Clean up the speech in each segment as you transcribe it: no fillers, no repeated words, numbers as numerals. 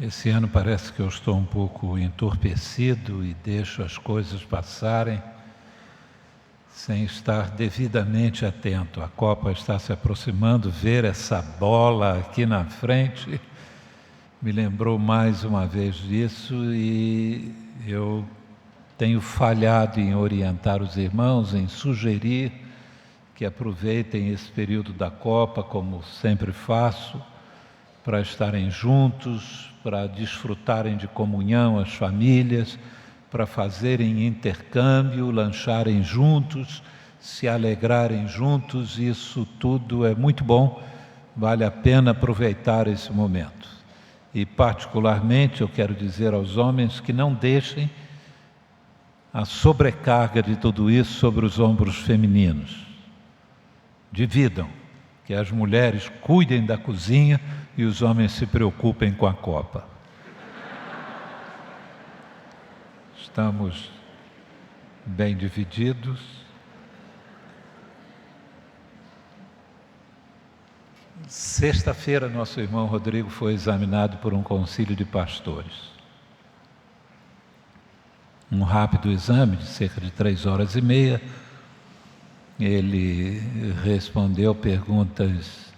Esse ano parece que eu estou um pouco entorpecido e deixo as coisas passarem sem estar devidamente atento. A Copa está se aproximando, ver essa bola aqui na frente me lembrou mais uma vez disso, e eu tenho falhado em orientar os irmãos, em sugerir que aproveitem esse período da Copa, como sempre faço, para estarem juntos, para desfrutarem de comunhão as famílias, para fazerem intercâmbio, lancharem juntos, se alegrarem juntos. Isso tudo é muito bom, vale a pena aproveitar esse momento. E particularmente eu quero dizer aos homens que não deixem a sobrecarga de tudo isso sobre os ombros femininos. Dividam, que as mulheres cuidem da cozinha e os homens se preocupem com a Copa. Estamos bem divididos. Sexta-feira, nosso irmão Rodrigo foi examinado por um concílio de pastores. Um rápido exame de cerca de 3h30. Ele respondeu perguntas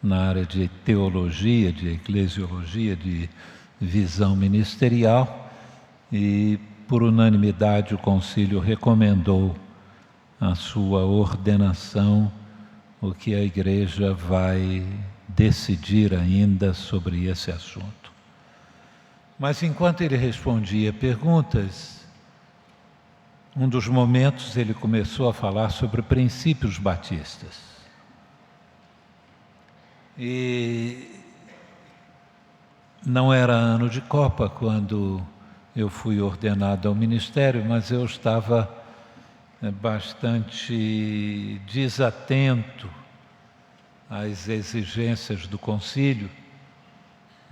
na área de teologia, de eclesiologia, de visão ministerial, e por unanimidade o concílio recomendou a sua ordenação, o que a igreja vai decidir ainda sobre esse assunto. Mas enquanto ele respondia perguntas, um dos momentos ele começou a falar sobre princípios batistas. E não era ano de Copa quando eu fui ordenado ao ministério, mas eu estava bastante desatento às exigências do concílio,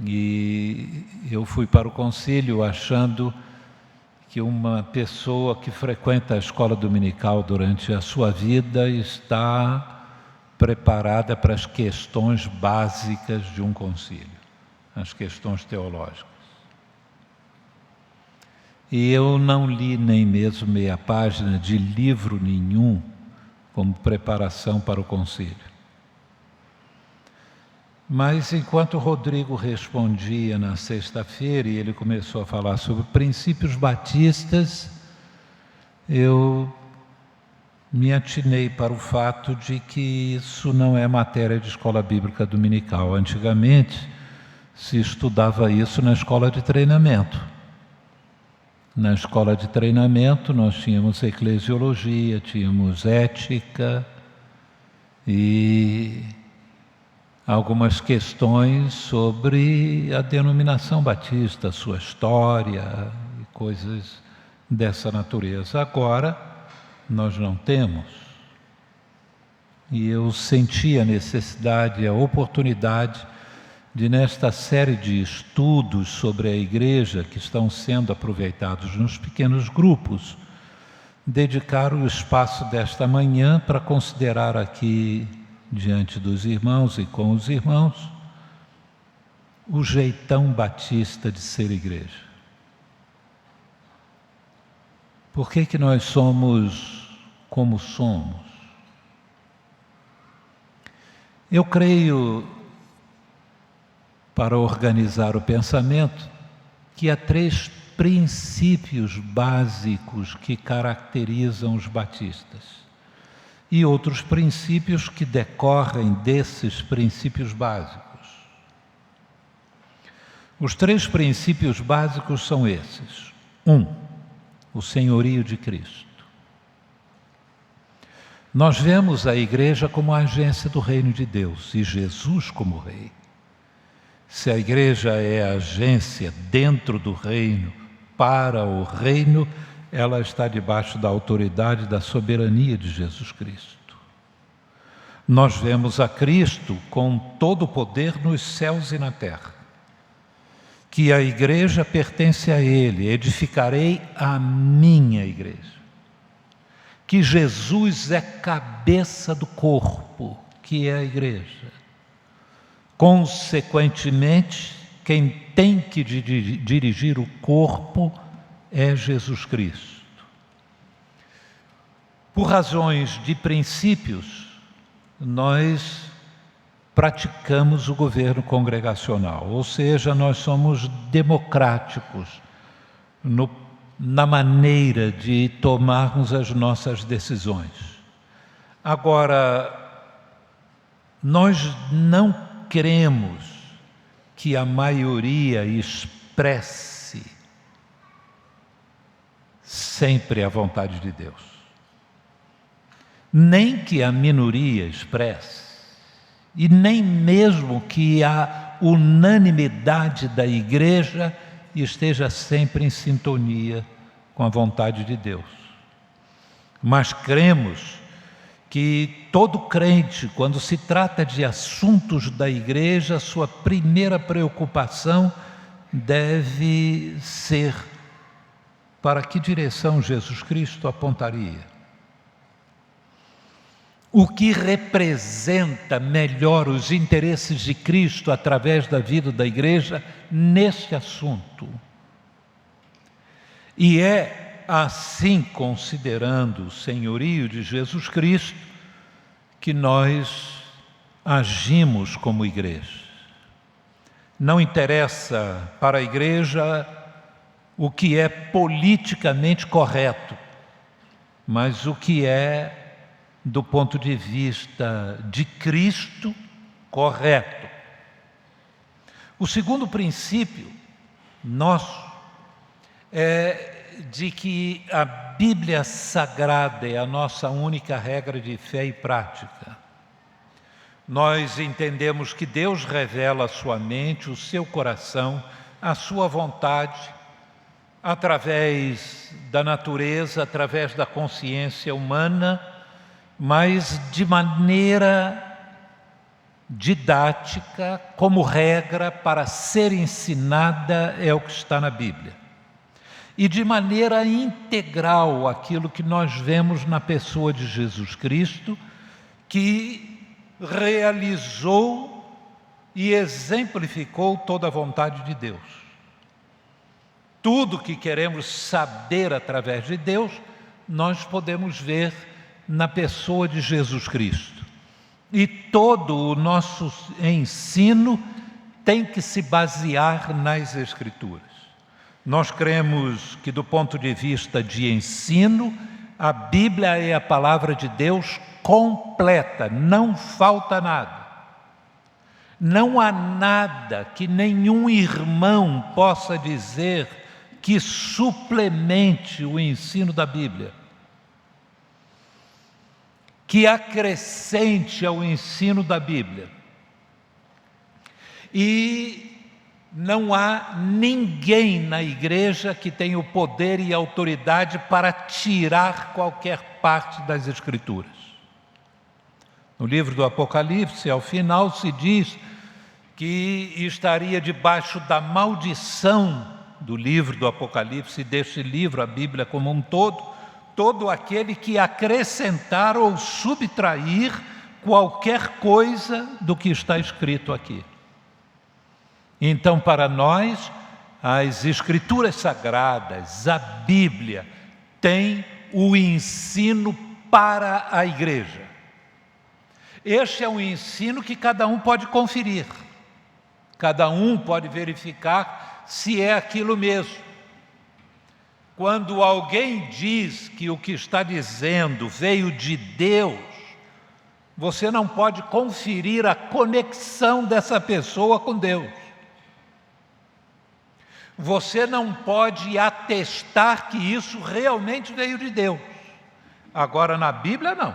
e eu fui para o concílio achando que uma pessoa que frequenta a escola dominical durante a sua vida está preparada para as questões básicas de um concílio, as questões teológicas. E eu não li nem mesmo meia página de livro nenhum como preparação para o concílio. Mas enquanto o Rodrigo respondia na sexta-feira e ele começou a falar sobre princípios batistas, eu me atinei para o fato de que isso não é matéria de escola bíblica dominical. Antigamente se estudava isso na escola de treinamento. Na escola de treinamento nós tínhamos eclesiologia, tínhamos ética e algumas questões sobre a denominação batista, sua história e coisas dessa natureza. Agora nós não temos. E eu senti a necessidade, a oportunidade de, nesta série de estudos sobre a igreja que estão sendo aproveitados nos pequenos grupos, dedicar o espaço desta manhã para considerar aqui, diante dos irmãos e com os irmãos, o jeitão batista de ser igreja. Por que nós somos como somos? Eu creio, para organizar o pensamento, que há 3 princípios básicos que caracterizam os batistas e outros princípios que decorrem desses princípios básicos. Os 3 princípios básicos são esses. 1, o senhorio de Cristo. Nós vemos a igreja como a agência do reino de Deus e Jesus como rei. Se a igreja é a agência dentro do reino, para o reino, ela está debaixo da autoridade, da soberania de Jesus Cristo. Nós vemos a Cristo com todo o poder nos céus e na terra. Que a igreja pertence a Ele, edificarei a minha igreja. Que Jesus é cabeça do corpo, que é a igreja. Consequentemente, quem tem que dirigir o corpo é Jesus Cristo. Por razões de princípios, nós praticamos o governo congregacional, ou seja, nós somos democráticos na maneira de tomarmos as nossas decisões. Agora, nós não queremos que a maioria expresse sempre a vontade de Deus, nem que a minoria expresse, e nem mesmo que a unanimidade da igreja esteja sempre em sintonia com a vontade de Deus. Mas cremos que todo crente, quando se trata de assuntos da igreja, sua primeira preocupação deve ser: para que direção Jesus Cristo apontaria? O que representa melhor os interesses de Cristo através da vida da igreja neste assunto? E é assim, considerando o senhorio de Jesus Cristo, que nós agimos como igreja. Não interessa para a igreja o que é politicamente correto, mas o que é, do ponto de vista de Cristo, correto. O segundo princípio nosso é de que a Bíblia Sagrada é a nossa única regra de fé e prática. Nós entendemos que Deus revela a sua mente, o seu coração, a sua vontade, através da natureza, através da consciência humana, mas de maneira didática, como regra para ser ensinada, é o que está na Bíblia. E de maneira integral, aquilo que nós vemos na pessoa de Jesus Cristo, que realizou e exemplificou toda a vontade de Deus. Tudo que queremos saber através de Deus, nós podemos ver na pessoa de Jesus Cristo. E todo o nosso ensino tem que se basear nas Escrituras. Nós cremos que, do ponto de vista de ensino, a Bíblia é a palavra de Deus completa, não falta nada. Não há nada que nenhum irmão possa dizer que suplemente o ensino da Bíblia, que acrescente ao ensino da Bíblia. E não há ninguém na igreja que tenha o poder e autoridade para tirar qualquer parte das Escrituras. No livro do Apocalipse, ao final, se diz que estaria debaixo da maldição do livro do Apocalipse, deste livro, a Bíblia como um todo aquele que acrescentar ou subtrair qualquer coisa do que está escrito aqui. Então, para nós, as Escrituras Sagradas, a Bíblia, tem o ensino para a igreja. Este é um ensino que cada um pode conferir, cada um pode verificar se é aquilo mesmo. Quando alguém diz que o que está dizendo veio de Deus, você não pode conferir a conexão dessa pessoa com Deus. Você não pode atestar que isso realmente veio de Deus. Agora, na Bíblia, não.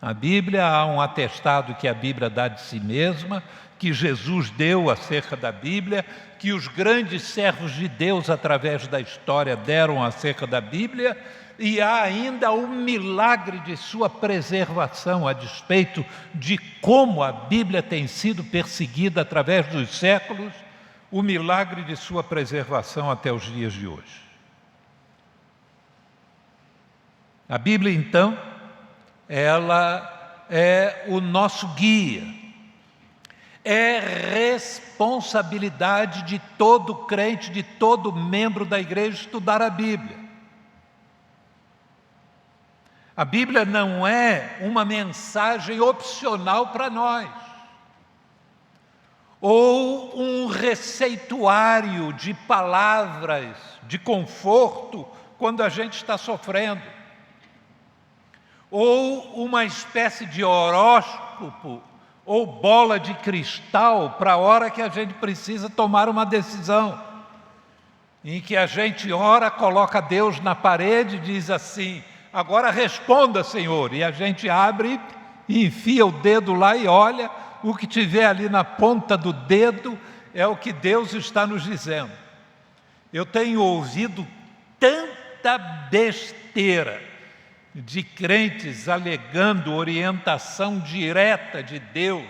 Na Bíblia há um atestado que a Bíblia dá de si mesma, que Jesus deu acerca da Bíblia, que os grandes servos de Deus através da história deram acerca da Bíblia, e há ainda o milagre de sua preservação, a despeito de como a Bíblia tem sido perseguida através dos séculos, o milagre de sua preservação até os dias de hoje. A Bíblia, então, ela é o nosso guia. É responsabilidade de todo crente, de todo membro da igreja estudar a Bíblia. A Bíblia não é uma mensagem opcional para nós, ou um receituário de palavras de conforto quando a gente está sofrendo, ou uma espécie de horóscopo ou bola de cristal para a hora que a gente precisa tomar uma decisão, em que a gente ora, coloca Deus na parede e diz assim: agora responda, Senhor, e a gente abre e enfia o dedo lá e olha, o que tiver ali na ponta do dedo é o que Deus está nos dizendo. Eu tenho ouvido tanta besteira de crentes alegando orientação direta de Deus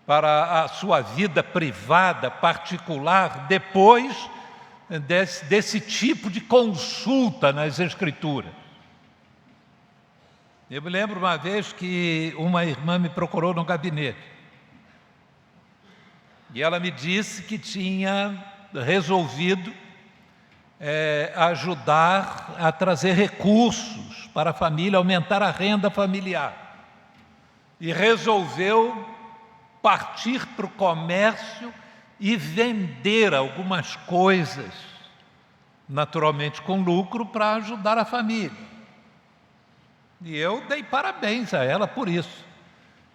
para a sua vida privada, particular, depois desse tipo de consulta nas Escrituras. Eu me lembro uma vez que uma irmã me procurou no gabinete e ela me disse que tinha resolvido ajudar a trazer recursos para a família, aumentar a renda familiar. E resolveu partir para o comércio e vender algumas coisas, naturalmente com lucro, para ajudar a família. E eu dei parabéns a ela por isso.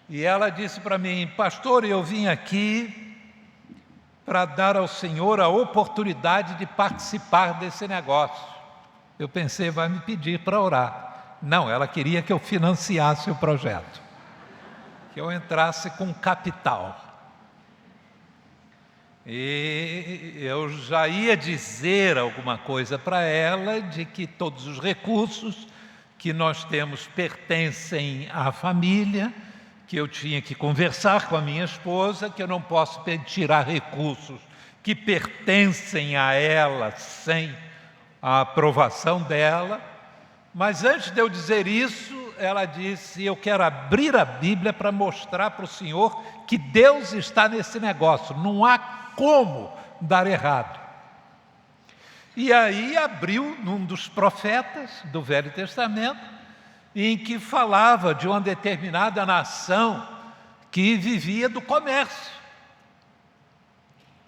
E ela disse para mim: pastor, eu vim aqui para dar ao senhor a oportunidade de participar desse negócio. Eu pensei, vai me pedir para orar. Não, ela queria que eu financiasse o projeto, que eu entrasse com capital. E eu já ia dizer alguma coisa para ela de que todos os recursos que nós temos pertencem à família, que eu tinha que conversar com a minha esposa, que eu não posso tirar recursos que pertencem a ela sem a aprovação dela. Mas antes de eu dizer isso, ela disse: eu quero abrir a Bíblia para mostrar para o senhor que Deus está nesse negócio, não há como dar errado. E aí abriu num dos profetas do Velho Testamento, em que falava de uma determinada nação que vivia do comércio.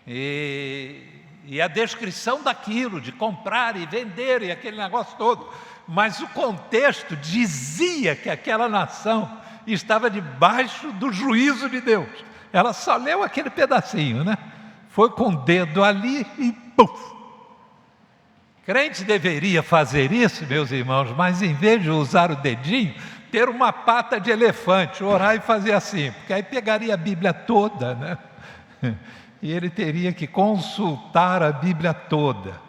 E a descrição daquilo, de comprar e vender e aquele negócio todo. Mas o contexto dizia que aquela nação estava debaixo do juízo de Deus. Ela só leu aquele pedacinho, né? Foi com o dedo ali e puf! Crente deveria fazer isso, meus irmãos, mas em vez de usar o dedinho, ter uma pata de elefante, orar e fazer assim, porque aí pegaria a Bíblia toda, né? E ele teria que consultar a Bíblia toda.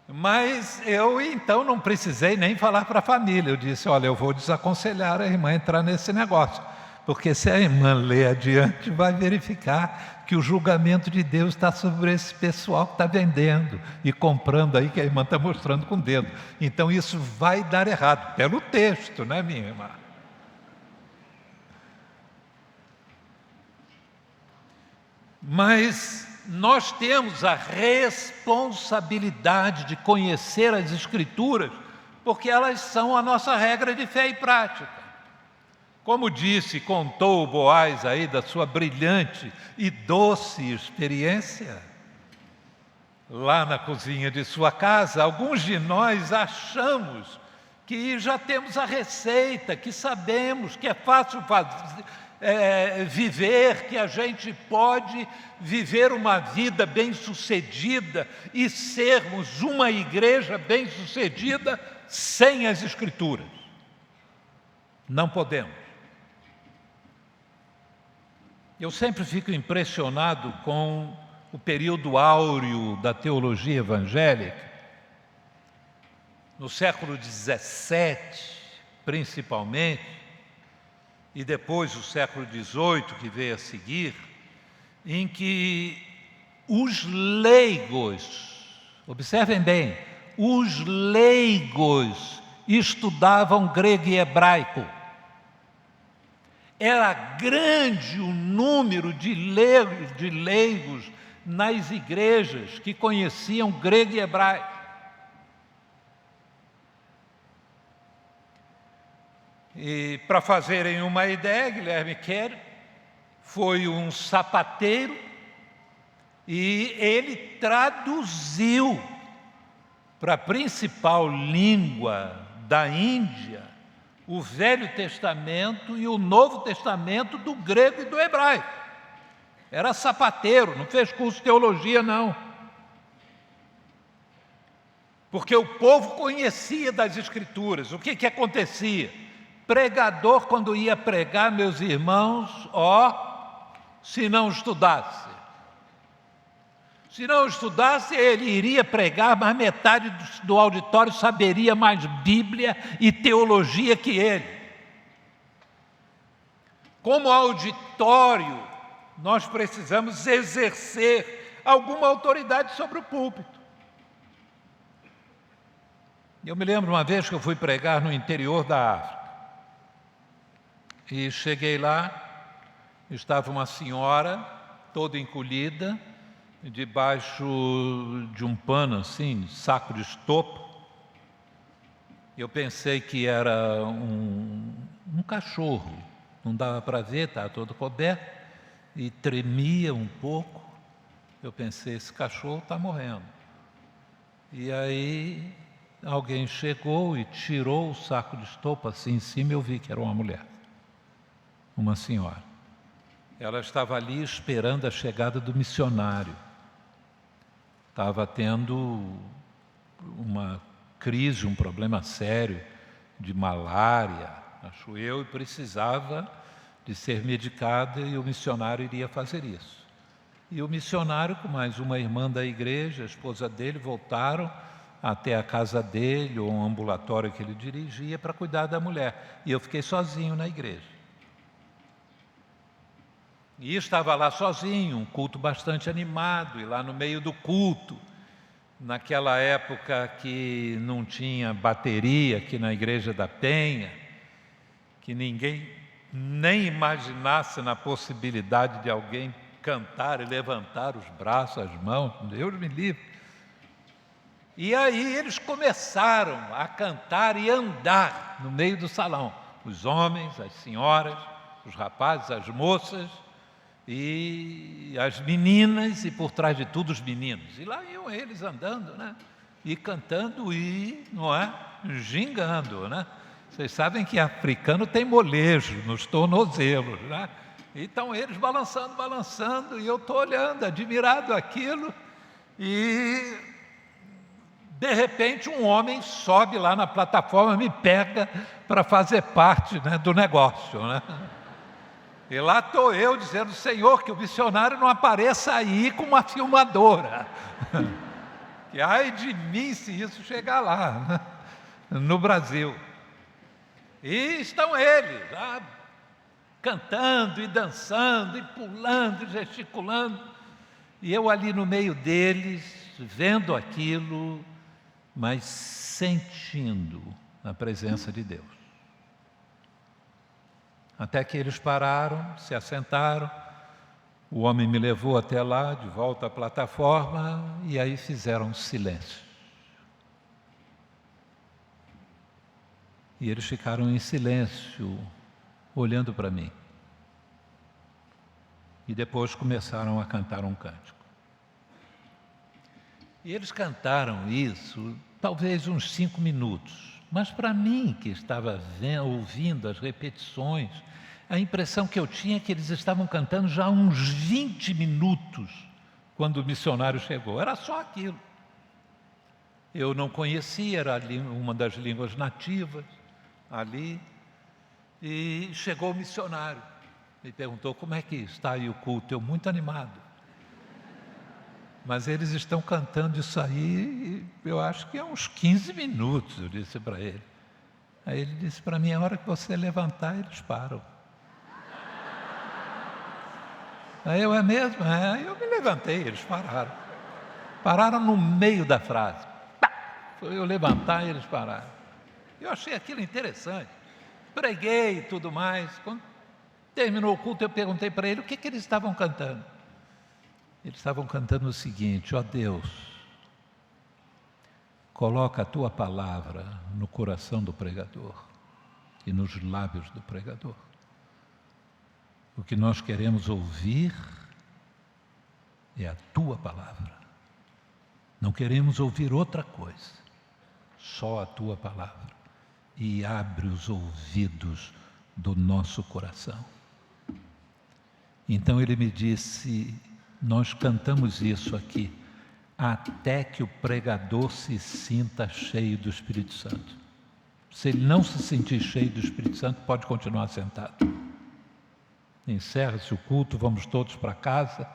Mas eu então não precisei nem falar para a família. Eu disse: olha, eu vou desaconselhar a irmã a entrar nesse negócio, porque se a irmã ler adiante, vai verificar que o julgamento de Deus está sobre esse pessoal que está vendendo e comprando aí, que a irmã está mostrando com o dedo. Então isso vai dar errado, pelo texto, né, minha irmã? Mas nós temos a responsabilidade de conhecer as Escrituras, porque elas são a nossa regra de fé e prática. Como disse, contou o Boaz aí da sua brilhante e doce experiência lá na cozinha de sua casa, alguns de nós achamos que já temos a receita, que sabemos que é fácil viver, que a gente pode viver uma vida bem-sucedida e sermos uma igreja bem-sucedida sem as Escrituras. Não podemos. Eu sempre fico impressionado com o período áureo da teologia evangélica, no século XVII, principalmente, e depois o século XVIII, que veio a seguir, em que os leigos, observem bem, os leigos estudavam grego e hebraico. Era grande o número de leigos nas igrejas que conheciam grego e hebraico. E, para fazerem uma ideia, Guilherme Kerr foi um sapateiro e ele traduziu para a principal língua da Índia o Velho Testamento e o Novo Testamento do grego e do hebraico. Era sapateiro, não fez curso de teologia, não. Porque o povo conhecia das Escrituras. O que acontecia? Pregador, quando ia pregar, meus irmãos, se não estudasse. Se não estudasse, ele iria pregar, mas metade do auditório saberia mais Bíblia e teologia que ele. Como auditório, nós precisamos exercer alguma autoridade sobre o púlpito. Eu me lembro uma vez que eu fui pregar no interior da África. E cheguei lá, estava uma senhora, toda encolhida, debaixo de um pano assim, saco de estopa. Eu pensei que era um cachorro, não dava para ver, estava todo coberto, e tremia um pouco. Eu pensei, esse cachorro está morrendo. E aí alguém chegou e tirou o saco de estopa assim em cima, eu vi que era uma mulher, uma senhora. Ela estava ali esperando a chegada do missionário. Estava tendo uma crise, um problema sério de malária, acho eu, e precisava de ser medicada, e o missionário iria fazer isso. E o missionário, com mais uma irmã da igreja, a esposa dele, voltaram até a casa dele, ou um ambulatório que ele dirigia, para cuidar da mulher. E eu fiquei sozinho na igreja. E estava lá sozinho, um culto bastante animado, e lá no meio do culto, naquela época que não tinha bateria aqui na Igreja da Penha, que ninguém nem imaginasse na possibilidade de alguém cantar e levantar os braços, as mãos, Deus me livre. E aí eles começaram a cantar e andar no meio do salão, os homens, as senhoras, os rapazes, as moças, e as meninas, e por trás de tudo os meninos. E lá iam eles andando, né? E cantando e, não é? Gingando, né? Vocês sabem que africano tem molejo nos tornozelos, né? Então eles balançando, balançando, e eu estou olhando, admirado aquilo, e de repente um homem sobe lá na plataforma, me pega para fazer parte, né, do negócio, né? E lá estou eu dizendo, Senhor, que o missionário não apareça aí com uma filmadora. Que ai de mim se isso chegar lá, né? No Brasil. E estão eles lá, cantando e dançando, e pulando, e gesticulando. E eu ali no meio deles, vendo aquilo, mas sentindo a presença de Deus. Até que eles pararam, se assentaram, o homem me levou até lá, de volta à plataforma, e aí fizeram silêncio. E eles ficaram em silêncio, olhando para mim. E depois começaram a cantar um cântico. E eles cantaram isso, talvez uns 5 minutos. Mas para mim, que estava ouvindo as repetições, a impressão que eu tinha é que eles estavam cantando já uns 20 minutos, quando o missionário chegou. Era só aquilo. Eu não conhecia, era uma das línguas nativas, ali. E chegou o missionário. Me perguntou, como é que está aí o culto? Eu, muito animado. Mas eles estão cantando isso aí, eu acho que é uns 15 minutos, eu disse para ele. Aí ele disse para mim, a hora que você levantar, eles param. Aí eu, é mesmo? Aí eu me levantei, eles pararam. Pararam no meio da frase. Foi eu levantar e eles pararam. Eu achei aquilo interessante. Preguei e tudo mais. Terminou o culto, eu perguntei para ele o que eles estavam cantando. Eles estavam cantando o seguinte: ó Deus, coloca a Tua palavra no coração do pregador e nos lábios do pregador. O que nós queremos ouvir é a Tua palavra. Não queremos ouvir outra coisa, só a Tua palavra. E abre os ouvidos do nosso coração. Então ele me disse: nós cantamos isso aqui até que o pregador se sinta cheio do Espírito Santo. Se ele não se sentir cheio do Espírito Santo, pode continuar sentado. Encerra-se o culto, vamos todos para casa,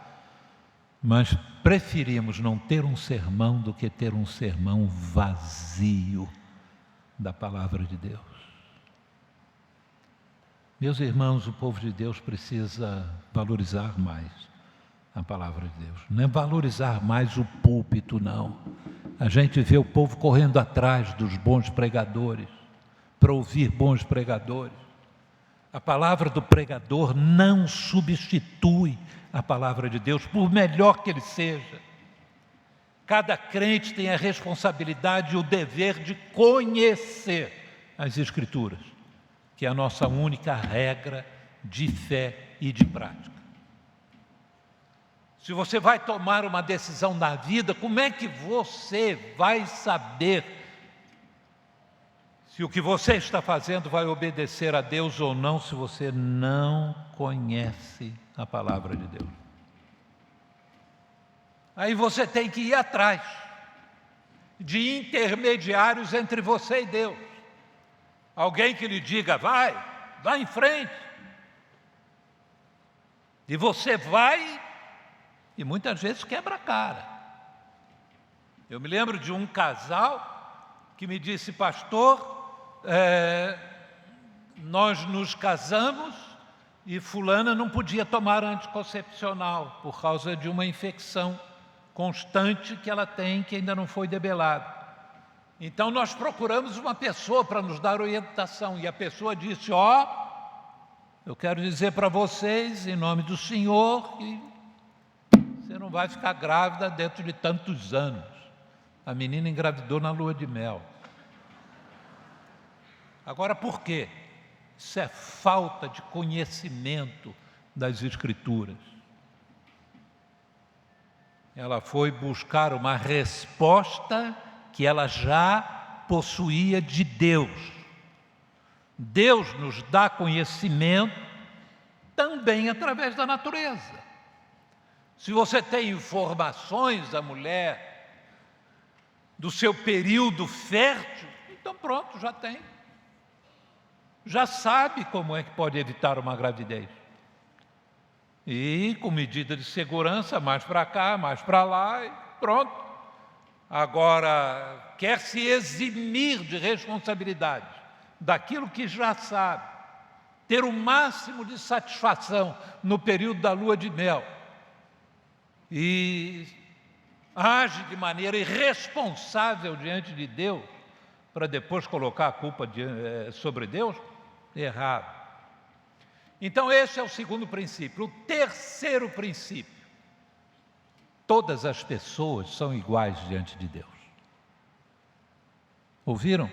mas preferimos não ter um sermão do que ter um sermão vazio da palavra de Deus. Meus irmãos, o povo de Deus precisa valorizar mais a palavra de Deus. Não é valorizar mais o púlpito, não. A gente vê o povo correndo atrás dos bons pregadores, para ouvir bons pregadores. A palavra do pregador não substitui a palavra de Deus, por melhor que ele seja. Cada crente tem a responsabilidade e o dever de conhecer as Escrituras, que é a nossa única regra de fé e de prática. Se você vai tomar uma decisão na vida, como é que você vai saber se o que você está fazendo vai obedecer a Deus ou não, se você não conhece a palavra de Deus? Aí você tem que ir atrás de intermediários entre você e Deus. Alguém que lhe diga: vai em frente. E você vai, e muitas vezes quebra a cara. Eu me lembro de um casal que me disse: pastor, nós nos casamos e fulana não podia tomar anticoncepcional por causa de uma infecção constante que ela tem, que ainda não foi debelada. Então nós procuramos uma pessoa para nos dar orientação, e a pessoa disse: eu quero dizer para vocês, em nome do Senhor, que você não vai ficar grávida dentro de tantos anos. A menina engravidou na lua de mel. Agora, por quê? Isso é falta de conhecimento das Escrituras. Ela foi buscar uma resposta que ela já possuía de Deus. Deus nos dá conhecimento também através da natureza. Se você tem informações da mulher, do seu período fértil, então pronto, já tem. Já sabe como é que pode evitar uma gravidez. E com medida de segurança, mais para cá, mais para lá, e pronto. Agora, quer se eximir de responsabilidade daquilo que já sabe, ter o máximo de satisfação no período da lua de mel, e age de maneira irresponsável diante de Deus, para depois colocar a culpa sobre Deus, errado. Então esse é o segundo princípio. O terceiro princípio: todas as pessoas são iguais diante de Deus. Ouviram?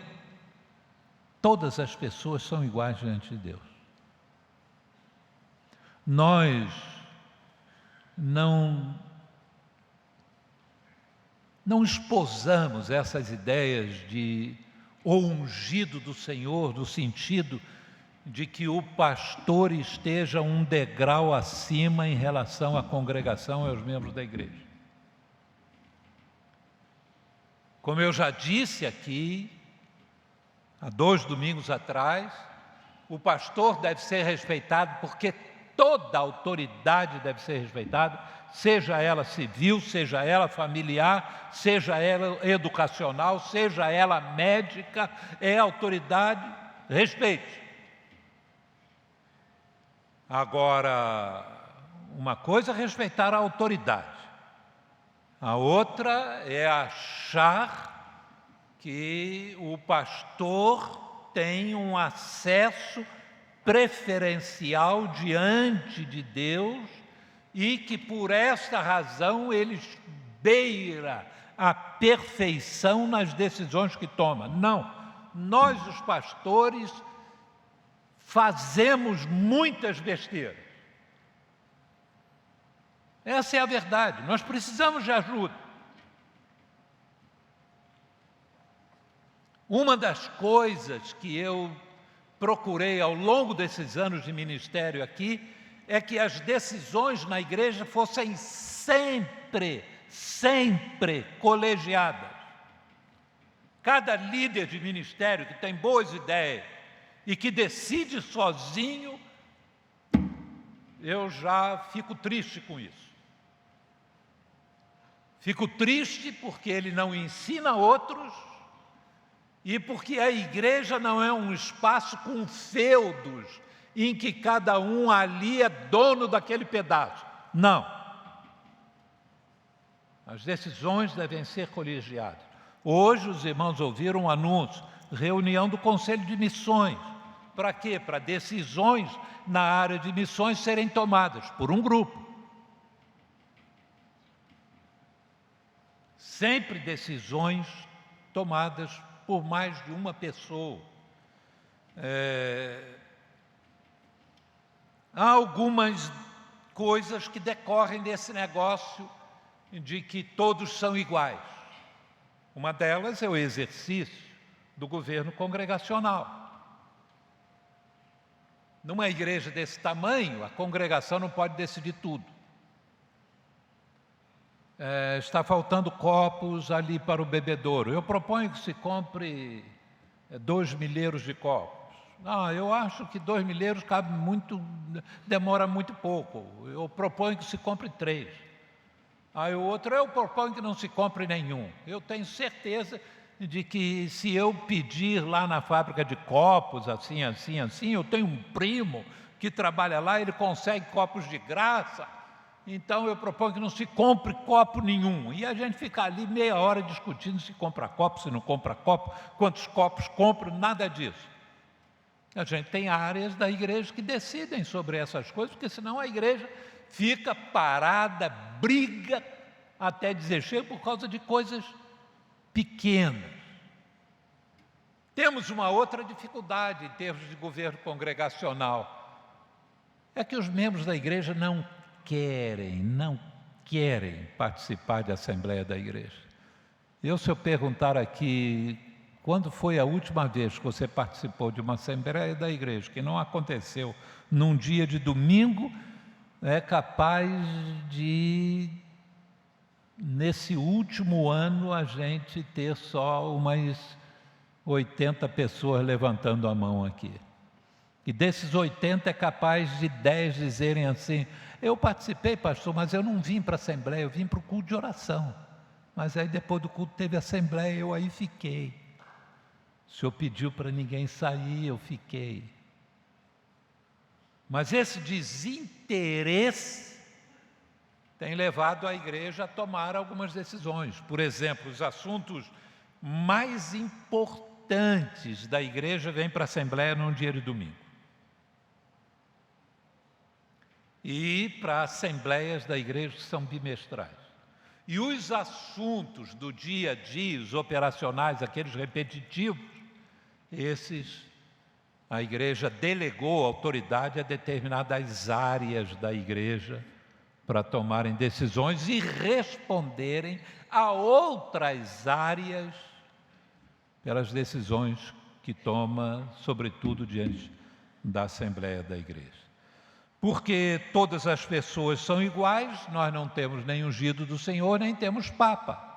Todas as pessoas são iguais diante de Deus. Nós não esposamos essas ideias de o ungido do Senhor, no sentido de que o pastor esteja um degrau acima em relação à congregação e aos membros da igreja. Como eu já disse aqui, há 2 domingos atrás, o pastor deve ser respeitado porque toda autoridade deve ser respeitada, seja ela civil, seja ela familiar, seja ela educacional, seja ela médica, é autoridade, respeite. Agora, uma coisa é respeitar a autoridade, a outra é achar que o pastor tem um acesso preferencial diante de Deus e que por esta razão ele beira a perfeição nas decisões que toma. Não, nós os pastores fazemos muitas besteiras. Essa é a verdade, nós precisamos de ajuda. Uma das coisas que eu procurei ao longo desses anos de ministério aqui é que as decisões na igreja fossem sempre colegiadas. Cada líder de ministério que tem boas ideias e que decide sozinho, eu já fico triste com isso. Fico triste porque ele não ensina outros e porque a igreja não é um espaço com feudos em que cada um ali é dono daquele pedaço. Não. As decisões devem ser colegiadas. Hoje os irmãos ouviram um anúncio, reunião do Conselho de Missões. Para quê? Para decisões na área de missões serem tomadas por um grupo. Sempre decisões tomadas por mais de uma pessoa. Há algumas coisas que decorrem desse negócio de que todos são iguais. Uma delas é o exercício do governo congregacional. Numa igreja desse tamanho, a congregação não pode decidir tudo. Está faltando copos ali para o bebedouro. Eu proponho que se compre 2 milheiros de copos. Não, eu acho que 2 milheiros cabe muito, demora muito pouco. Eu proponho que se compre 3. Aí o outro, eu proponho que não se compre nenhum. Eu tenho certeza de que se eu pedir lá na fábrica de copos, assim, eu tenho um primo que trabalha lá, ele consegue copos de graça. Então eu proponho que não se compre copo nenhum. E a gente fica ali meia hora discutindo se compra copo, se não compra copo, quantos copos compro, nada disso. A gente tem áreas da igreja que decidem sobre essas coisas, porque senão a igreja fica parada, briga até dizer chega por causa de coisas pequenas. Temos uma outra dificuldade em termos de governo congregacional. É que os membros da igreja não querem participar de assembleia da igreja. Se eu perguntar aqui, quando foi a última vez que você participou de uma assembleia da igreja, que não aconteceu num dia de domingo, é capaz de, nesse último ano, a gente ter só umas 80 pessoas levantando a mão aqui. E desses 80 é capaz de 10 dizerem assim, eu participei, pastor, mas eu não vim para a assembleia, eu vim para o culto de oração. Mas aí depois do culto teve assembleia, eu aí fiquei. O senhor pediu para ninguém sair, eu fiquei. Mas esse desinteresse tem levado a igreja a tomar algumas decisões. Por exemplo, os assuntos mais importantes da igreja vêm para a assembleia num dia de domingo. E para assembleias da igreja que são bimestrais. E os assuntos do dia a dia, os operacionais, aqueles repetitivos, esses a igreja delegou autoridade a determinadas áreas da igreja para tomarem decisões e responderem a outras áreas pelas decisões que toma, sobretudo diante da assembleia da igreja. Porque todas as pessoas são iguais, nós não temos nem ungido do Senhor, nem temos Papa.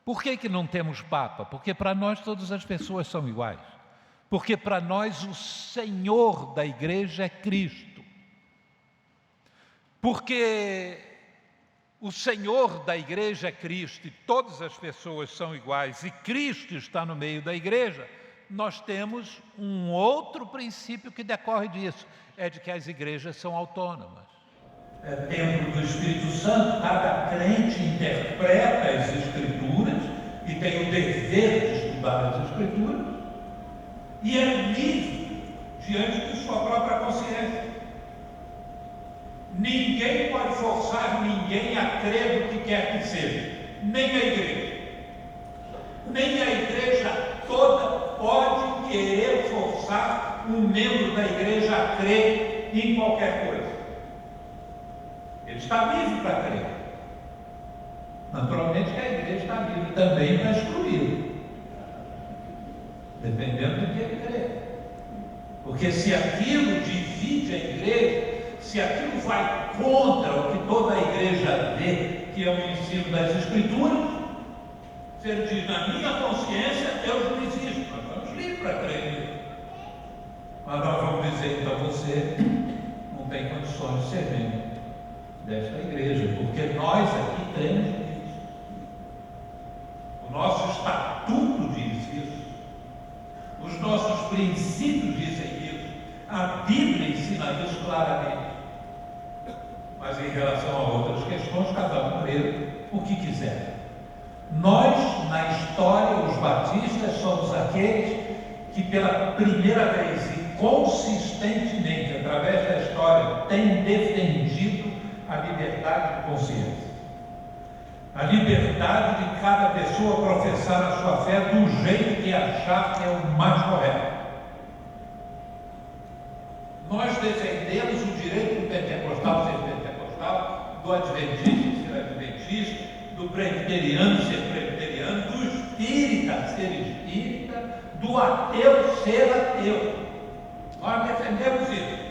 Por que não temos Papa? Porque para nós todas as pessoas são iguais. Porque para nós o Senhor da igreja é Cristo. Porque o Senhor da igreja é Cristo e todas as pessoas são iguais e Cristo está no meio da igreja, nós temos um outro princípio que decorre disso, é de que as igrejas são autônomas. É templo do Espírito Santo, cada crente interpreta as Escrituras e tem o dever de estudar as Escrituras e é livre diante de sua própria consciência. Ninguém pode forçar ninguém a crer no que quer que seja, nem a igreja. Nem a igreja toda pode querer forçar um membro da igreja a crer em qualquer coisa. Ele está livre para crer. Naturalmente que a igreja está livre também para excluí-lo, dependendo do que ele crê. Porque se aquilo divide a igreja, se aquilo vai contra o que toda a igreja vê, que é o ensino das Escrituras, se ele diz, na minha consciência, Deus não existe, nós estamos livres para crer nisso. Mas nós vamos dizer, então você não tem condições de ser membro desta igreja, porque nós aqui cremos nisso. O nosso estatuto diz isso. Os nossos princípios dizem isso. A Bíblia ensina isso claramente. Mas em relação a outras questões, cada um crê o que quiser. Nós, na história, os batistas, somos aqueles que pela primeira vez e consistentemente, através da história, têm defendido a liberdade de consciência. A liberdade de cada pessoa professar a sua fé do jeito que achar que é o mais correto. Nós defendemos o direito do pentecostal ser pentecostal, do adventista ser adventista, do presbiteriano ser presbiteriano, do espírita ser espírita, do ateu ser ateu. Nós defendemos isso.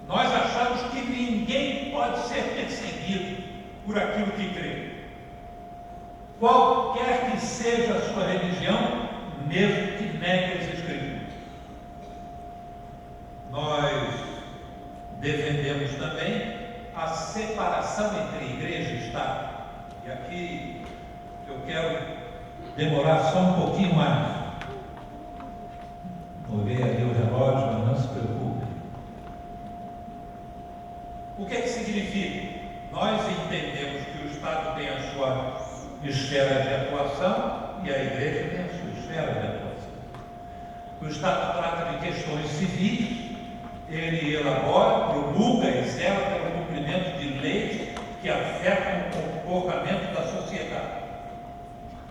Nós achamos que ninguém pode ser perseguido por aquilo que crê. Qualquer que seja a sua religião, mesmo que negue as Escrituras. Nós defendemos também a separação entre igreja e Estado. E aqui eu quero demorar só um pouquinho mais. Vou ver ali o relógio, mas não se preocupe. O que é que significa? Nós entendemos que o Estado tem a sua esfera de atuação e a igreja tem a sua esfera de atuação. O Estado trata de questões civis, ele elabora, promulga e zela pelo cumprimento de leis que afetam o comportamento da sociedade.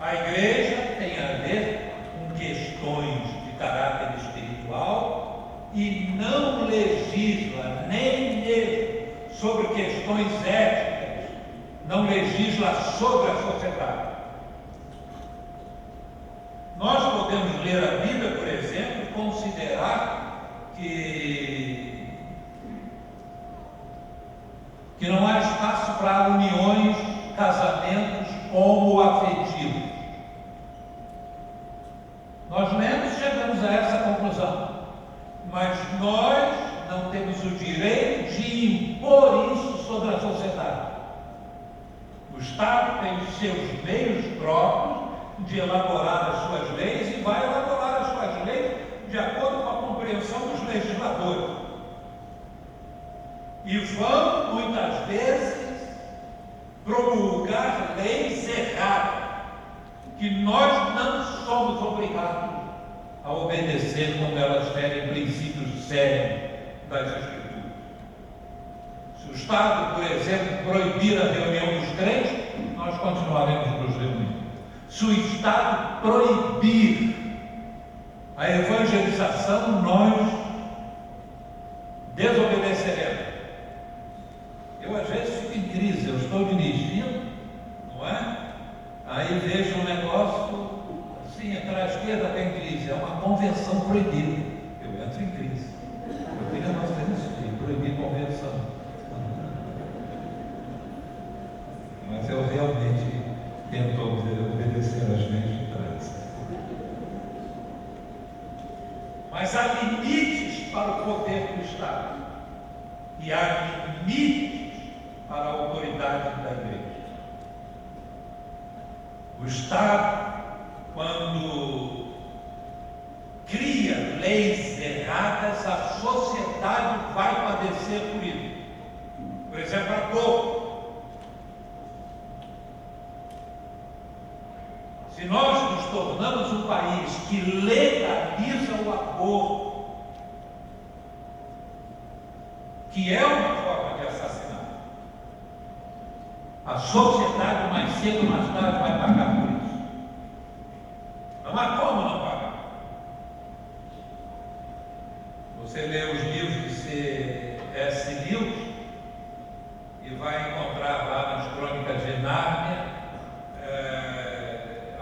A igreja tem a ver com questões de caráter espiritual e não legisla nem mesmo sobre questões éticas, não legisla sobre a sociedade. Nós podemos ler a Bíblia, por exemplo, e considerar que não há espaço para uniões, casamentos homoafetivos. Nós lemos e chegamos a essa conclusão, mas nós não temos o direito de impor isso sobre a sociedade. O Estado tem os seus meios próprios de elaborar as suas leis e vai elaborar as suas leis de acordo com a compreensão dos legisladores. E vão, muitas vezes, promulgar leis erradas, que nós não somos obrigados a obedecer como elas ferem princípios sérios das Escrituras. Se o Estado, por exemplo, proibir a reunião dos crentes, nós continuaremos nos reunindo. Se o Estado proibir a evangelização, nós desobedeceremos. Eu às vezes fico em crise, eu estou dirigindo, não é? Aí vejo um negócio assim, entrar à esquerda tem crise, é uma convenção proibida. Eu entro em crise. Eu queria nós termos isso, proibir convenção. Mas eu realmente tento obedecer às leis de trânsito. Mas há limites para o poder do Estado. E há limites para a autoridade da igreja. O Estado, quando cria leis erradas, a sociedade vai padecer por isso. Por exemplo, aborto. Se nós nos tornamos um país que legaliza o aborto A sociedade, mais cedo ou mais tarde, vai pagar por isso. Não há como não pagar. Você lê os livros de C.S. Lewis e vai encontrar lá nas Crônicas de Nárnia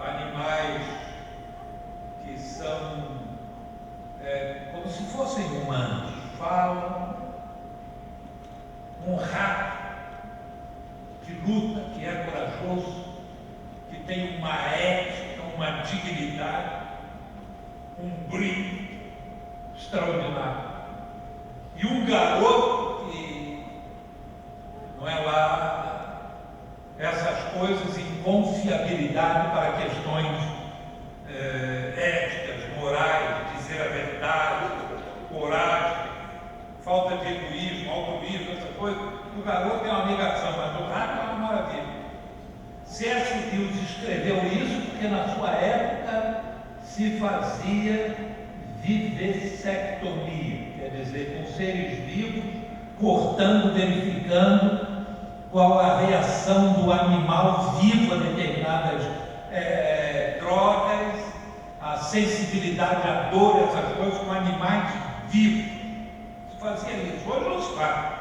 animais que são como se fossem humanos, falam. Um rato que luta, que é corajoso, que tem uma ética, uma dignidade, um brilho extraordinário. E um garoto que não é lá essas coisas em confiabilidade para questões éticas, morais, dizer a verdade, coragem, falta de egoísmo, altruísmo, essa coisa. O garoto é uma negação, mas o rato é uma maravilha. C.S. Lewis escreveu isso porque na sua época se fazia vivissectomia, quer dizer, com seres vivos, cortando, verificando qual a reação do animal vivo a determinadas drogas, a sensibilidade à dor, essas coisas, com animais vivos. Se fazia isso, hoje não se faz.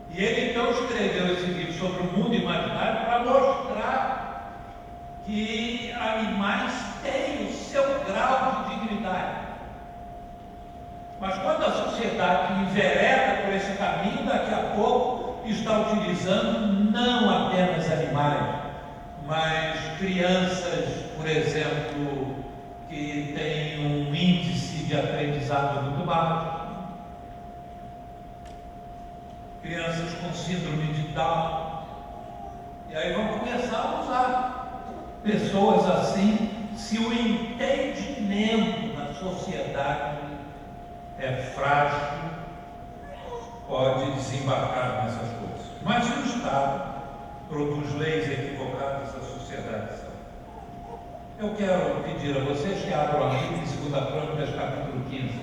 E ele então escreveu esse livro sobre o mundo imaginário para mostrar que animais têm o seu grau de dignidade. Mas quando a sociedade envereda por esse caminho, daqui a pouco está utilizando não apenas animais, mas crianças, por exemplo, que têm um índice de aprendizado muito baixo, crianças com síndrome de Down, e aí vão começar a usar pessoas assim, se o entendimento na sociedade é frágil, pode desembarcar nessas coisas. Mas se o Estado produz leis equivocadas, a sociedade sabe. Eu quero pedir a vocês que abram aqui em 2 Crônicas, capítulo 15.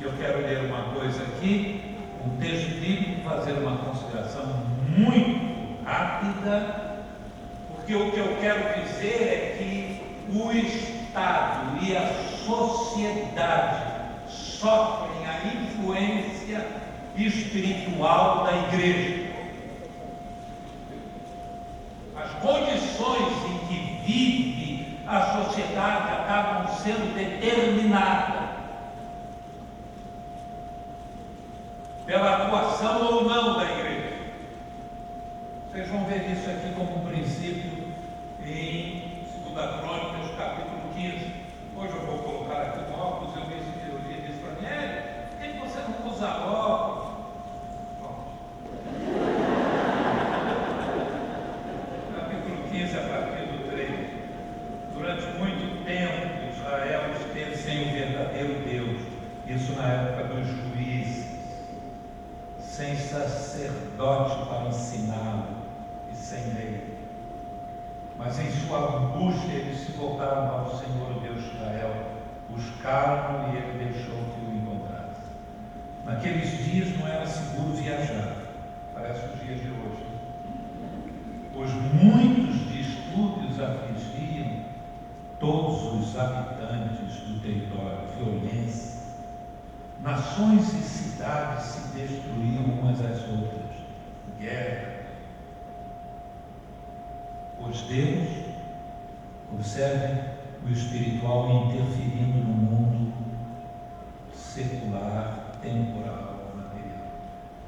Eu quero ler uma coisa aqui, um texto bíblico, fazer uma consideração muito rápida, porque o que eu quero dizer é que o Estado e a sociedade sofrem a influência espiritual da igreja. As condições em que vive a sociedade acabam sendo determinadas pela atuação ou não da igreja. Vocês vão ver isso aqui como um princípio em 2 Crônicas, capítulo 15. Hoje eu vou colocar aqui um óculos. Eu vi disse para mim: por que você não usa óculos? Capítulo 15, a partir do 3. Durante muito tempo, Israel esteve sem o verdadeiro Deus. Isso na época dos juízes, sem sacerdote para ensiná-lo e sem lei. Mas em sua angústia eles se voltaram ao Senhor, o Deus de Israel, buscaram e ele deixou que o encontrasse. Naqueles dias não era seguro viajar, parece os dias de hoje, pois muitos distúrbios afligiam todos os habitantes do território, violência. Nações e cidades se destruíam umas às outras, guerra. Pois Deus, observem o espiritual interferindo no mundo secular, temporal, material.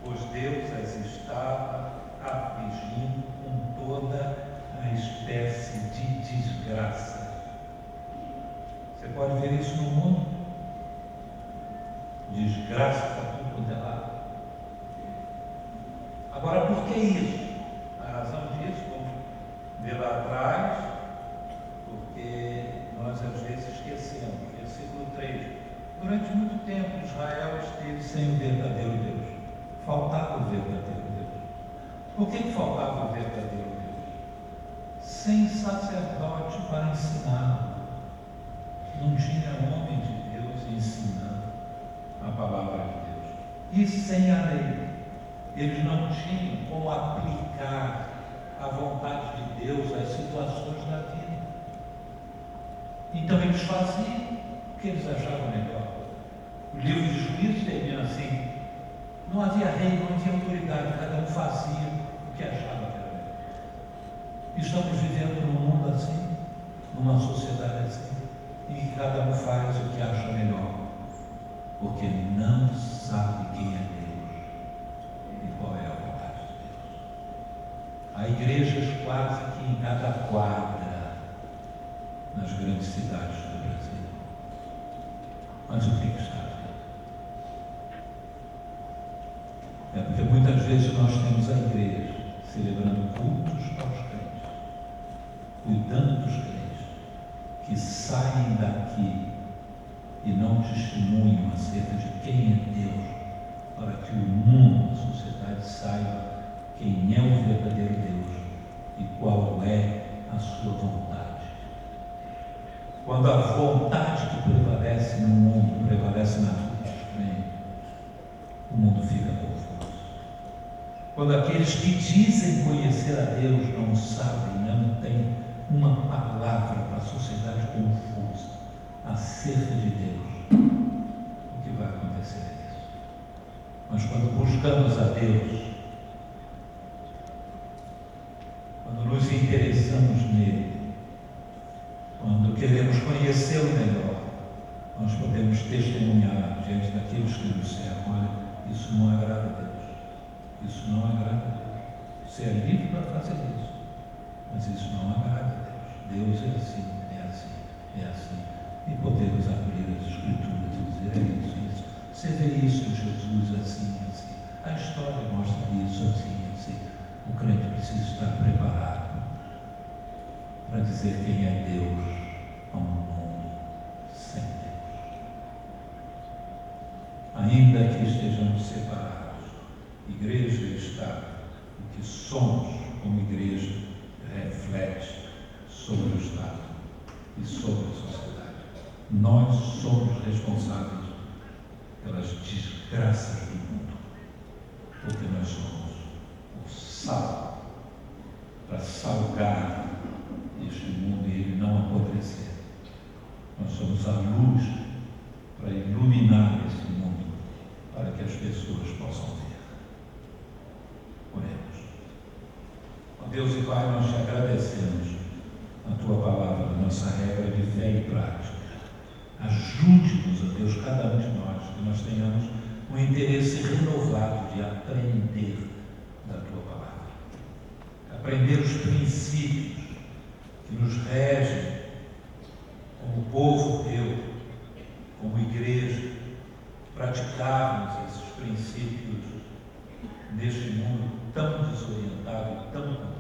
Pois Deus as estava afligindo com toda a espécie de desgraça. Você pode ver isso no mundo? Desgraça para tudo quanto é lado. Agora, por que isso? A razão disso, vamos ver lá atrás, porque nós às vezes esquecemos. Versículo 3. Durante muito tempo Israel esteve sem o verdadeiro Deus. Faltava o verdadeiro Deus. Por que faltava o verdadeiro Deus? Sem sacerdote para ensinar. Não tinha homem de Deus ensinando a palavra de Deus. E sem a lei. Eles não tinham como aplicar eles faziam o que eles achavam melhor. O livro de Juízes termina assim: não havia rei, não havia autoridade, cada um fazia o que achava que era melhor. Estamos vivendo num mundo assim, numa sociedade assim, em que cada um faz o que acha melhor, porque não sabe quem é Deus e qual é a vontade de Deus. Há igrejas quase que em cada quadra nas grandes cidades do Brasil. Mas o que está havendo? É porque muitas vezes nós temos a igreja celebrando cultos aos crentes, cuidando dos crentes, que saem daqui e não testemunham acerca de quem é Deus, para que o mundo, a sociedade, saiba quem é o verdadeiro Deus e qual é a sua vontade. Quando a vontade que prevalece no mundo prevalece na vida dos crentes, o mundo fica confuso. Quando aqueles que dizem conhecer a Deus não sabem, não têm uma palavra para a sociedade confusa acerca de Deus, o que vai acontecer é isso. Mas quando buscamos a Deus, quando nos interessamos nele, quando queremos conhecê-lo melhor, nós podemos testemunhar diante daqueles que nos cercam: olha, isso não agrada a Deus, isso não agrada a Deus. Você é livre para fazer isso, mas isso não agrada a Deus. Deus é assim, é assim, é assim. E podemos abrir as Escrituras e dizer: é isso, isso. Você vê isso em Jesus assim, assim. A história mostra isso assim, assim. O crente precisa estar preparado para dizer quem é Deus a um mundo sem Deus. Ainda que estejamos separados, igreja e Estado, o que somos como igreja reflete sobre o Estado e sobre a sociedade. Nós somos responsáveis pelas desgraças do mundo, porque nós somos o sal para salgar este mundo e ele não apodrecer. Nós somos a luz para iluminar esse mundo, para que as pessoas possam ver. Oremos. Ó Deus e Pai, nós te agradecemos a tua palavra, a nossa regra de fé e prática. Ajude-nos, ó Deus, cada um de nós, que nós tenhamos um interesse renovado de aprender da tua palavra, aprender os princípios que nos regem como povo teu, como igreja, praticarmos esses princípios neste mundo tão desorientado, tão